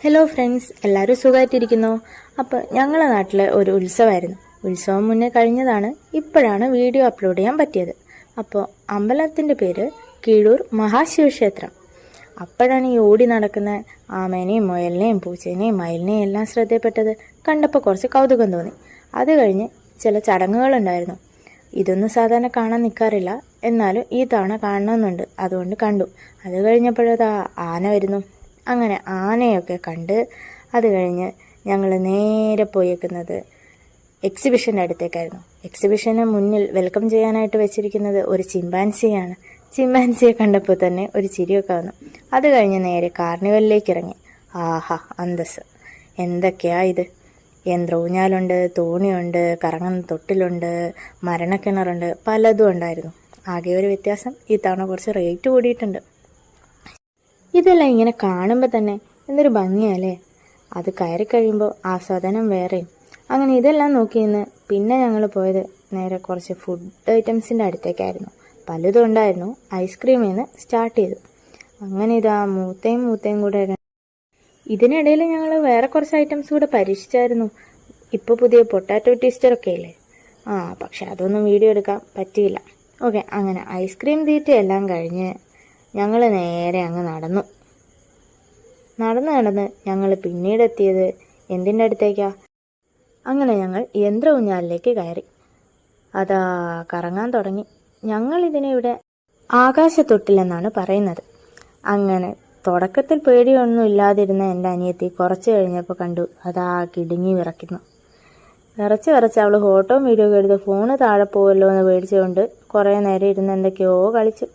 Hello friends, എല്ലാവരും സുഖമായിട്ടിരിക്കുന്നു. അപ്പോൾ ഞങ്ങളുടെ നാട്ടിൽ ഒരു ഉത്സവമായിരുന്നു. ഉത്സവം മുന്നേ കഴിഞ്ഞതാണ്. ഇപ്പോഴാണ് വീഡിയോ അപ്ലോഡ് ചെയ്യാൻ പറ്റിയത്. അപ്പോൾ അമ്പലത്തിൻ്റെ പേര് കീഴൂർ മഹാശിവക്ഷേത്രം. അപ്പോഴാണ് ഈ ഓടി നടക്കുന്ന ആമേനെയും മുയലിനെയും പൂച്ചേനെയും മയിലിനെയും എല്ലാം ശ്രദ്ധയപ്പെട്ടത്. കണ്ടപ്പോൾ കുറച്ച് കൗതുകം തോന്നി. അത് കഴിഞ്ഞ് ചില ചടങ്ങുകളുണ്ടായിരുന്നു. ഇതൊന്നും സാധാരണ കാണാൻ നിൽക്കാറില്ല, എന്നാലും ഈ തവണ കാണണമെന്നുണ്ട്, അതുകൊണ്ട് കണ്ടു. അത് കഴിഞ്ഞപ്പോഴത് ആന വരുന്നു. അങ്ങനെ ആനയൊക്കെ കണ്ട് അത് കഴിഞ്ഞ് ഞങ്ങൾ നേരെ പോയേക്കുന്നത് എക്സിബിഷൻ്റെ അടുത്തേക്കായിരുന്നു. എക്സിബിഷന് മുന്നിൽ വെൽക്കം ചെയ്യാനായിട്ട് വെച്ചിരിക്കുന്നത് ഒരു ചിമ്പാൻസിയാണ്. ചിമ്പാൻസിയെ കണ്ടപ്പോൾ തന്നെ ഒരു ചിരിയൊക്കെ വന്നു. അത് കഴിഞ്ഞ് നേരെ കാർണിവലിലേക്ക് ഇറങ്ങി. ആഹാ, അന്തസ്! എന്തൊക്കെയാ ഇത്! യന്ത്രൂഞ്ഞാലുണ്ട്, തോണിയുണ്ട്, കറങ്ങുന്ന തൊട്ടിലുണ്ട്, മരണക്കിണറുണ്ട്, പലതും ഉണ്ടായിരുന്നു. ആകെ ഒരു വ്യത്യാസം, ഈ തവണ കുറച്ച് റേറ്റ് കൂടിയിട്ടുണ്ട്. ഇതെല്ലാം ഇങ്ങനെ കാണുമ്പോൾ തന്നെ എന്തൊരു ഭംഗിയല്ലേ! അത് കയറി കഴിയുമ്പോൾ ആസ്വാദനം വേറെയും. അങ്ങനെ ഇതെല്ലാം നോക്കി നിന്ന് പിന്നെ ഞങ്ങൾ പോയത് നേരെ കുറച്ച് ഫുഡ് ഐറ്റംസിൻ്റെ അടുത്തേക്കായിരുന്നു. പലതും ഉണ്ടായിരുന്നു. ഐസ്ക്രീമിൽ നിന്ന് സ്റ്റാർട്ട് ചെയ്തു. അങ്ങനെ ഇതാ മൂത്തയും കൂടെ. ഇതിനിടയിൽ ഞങ്ങൾ വേറെ കുറച്ച് ഐറ്റംസ് കൂടെ പരീക്ഷിച്ചായിരുന്നു. ഇപ്പോൾ പുതിയ പൊട്ടാറ്റോ ട്വിസ്റ്ററൊക്കെ ഇല്ലേ, പക്ഷെ അതൊന്നും വീഡിയോ എടുക്കാൻ പറ്റിയില്ല. ഓക്കെ, അങ്ങനെ ഐസ്ക്രീം തീറ്റയെല്ലാം കഴിഞ്ഞ് ഞങ്ങൾ നേരെ അങ്ങ് നടന്ന് ഞങ്ങൾ പിന്നീട് എത്തിയത് എന്തിൻ്റെ അടുത്തേക്കാ? അങ്ങനെ ഞങ്ങൾ യന്ത്ര ഊഞ്ഞാലിലേക്ക് കയറി. അതാ കറങ്ങാൻ തുടങ്ങി. ഞങ്ങളിതിനെ ഇവിടെ ആകാശത്തൊട്ടിലെന്നാണ് പറയുന്നത്. അങ്ങനെ തുടക്കത്തിൽ പേടിയൊന്നും ഇല്ലാതിരുന്ന എൻ്റെ അനിയത്തി കുറച്ച് കഴിഞ്ഞപ്പോൾ കണ്ടു അതാ കിടുങ്ങി വിറയ്ക്കുന്നു. വിറച്ച് അവൾ ഫോട്ടോ വീഡിയോ ഒക്കെ എടുത്ത് ഫോണ് താഴെ പോവല്ലോ എന്ന് പേടിച്ചുകൊണ്ട് കുറേ നേരം ഇരുന്ന് എന്തൊക്കെയോ കളിച്ചു.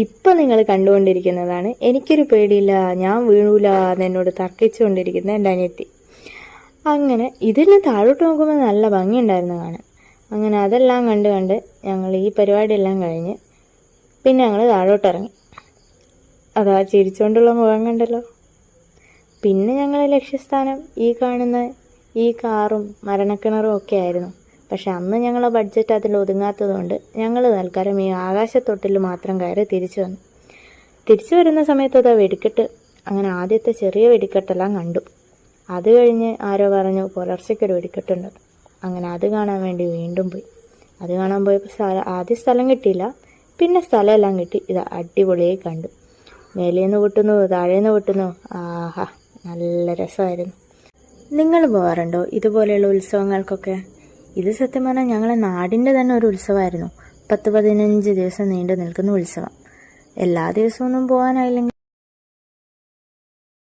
ഇപ്പം നിങ്ങൾ കണ്ടുകൊണ്ടിരിക്കുന്നതാണ് എനിക്കൊരു പേടിയില്ല, ഞാൻ വീഴൂല എന്നോട് തർക്കിച്ചുകൊണ്ടിരിക്കുന്ന എൻ്റെ അനിയത്തി. അങ്ങനെ ഇതിന് താഴോട്ട് നോക്കുമ്പോൾ നല്ല ഭംഗിയുണ്ടായിരുന്നു കാണാൻ. അങ്ങനെ അതെല്ലാം കണ്ട് ഞങ്ങൾ ഈ പരിപാടിയെല്ലാം കഴിഞ്ഞ് പിന്നെ ഞങ്ങൾ താഴോട്ടിറങ്ങി. അതാ ചിരിച്ചുകൊണ്ടുള്ള മുഖം കണ്ടല്ലോ. പിന്നെ ഞങ്ങൾ ലക്ഷ്യസ്ഥാനം ഈ കാണുന്ന ഈ കാറും മരണക്കിണറും ഒക്കെ ആയിരുന്നു. പക്ഷെ അന്ന് ഞങ്ങളെ ബഡ്ജറ്റ് അതിൽ ഒതുങ്ങാത്തതുകൊണ്ട് ഞങ്ങൾ തൽക്കാലം ഈ ആകാശത്തൊട്ടിൽ മാത്രം കയറി തിരിച്ചു വരുന്ന സമയത്ത് അതാ വെടിക്കെട്ട്. അങ്ങനെ ആദ്യത്തെ ചെറിയ വെടിക്കെട്ടെല്ലാം കണ്ടു. അത് കഴിഞ്ഞ് ആരോ പറഞ്ഞു പുലർച്ചയ്ക്കൊരു വെടിക്കെട്ടുണ്ട്. അങ്ങനെ അത് കാണാൻ വേണ്ടി വീണ്ടും പോയി. അത് കാണാൻ പോയപ്പോൾ ആദ്യം സ്ഥലം കിട്ടിയില്ല, പിന്നെ സ്ഥലമെല്ലാം കിട്ടി. ഇത് അടിപൊളിയായി കണ്ടു. മേലേന്ന് പൊട്ടുന്നു, താഴേന്ന് പൊട്ടുന്നു. ആഹാ, നല്ല രസമായിരുന്നു. നിങ്ങൾ പോകാറുണ്ടോ ഇതുപോലെയുള്ള ഉത്സവങ്ങൾക്കൊക്കെ? ഇത് സത്യം പറഞ്ഞാൽ ഞങ്ങളെ നാടിൻ്റെ തന്നെ ഒരു ഉത്സവമായിരുന്നു. 10-15 ദിവസം നീണ്ടു നിൽക്കുന്ന ഉത്സവം. എല്ലാ ദിവസമൊന്നും പോകാനായില്ലെങ്കിൽ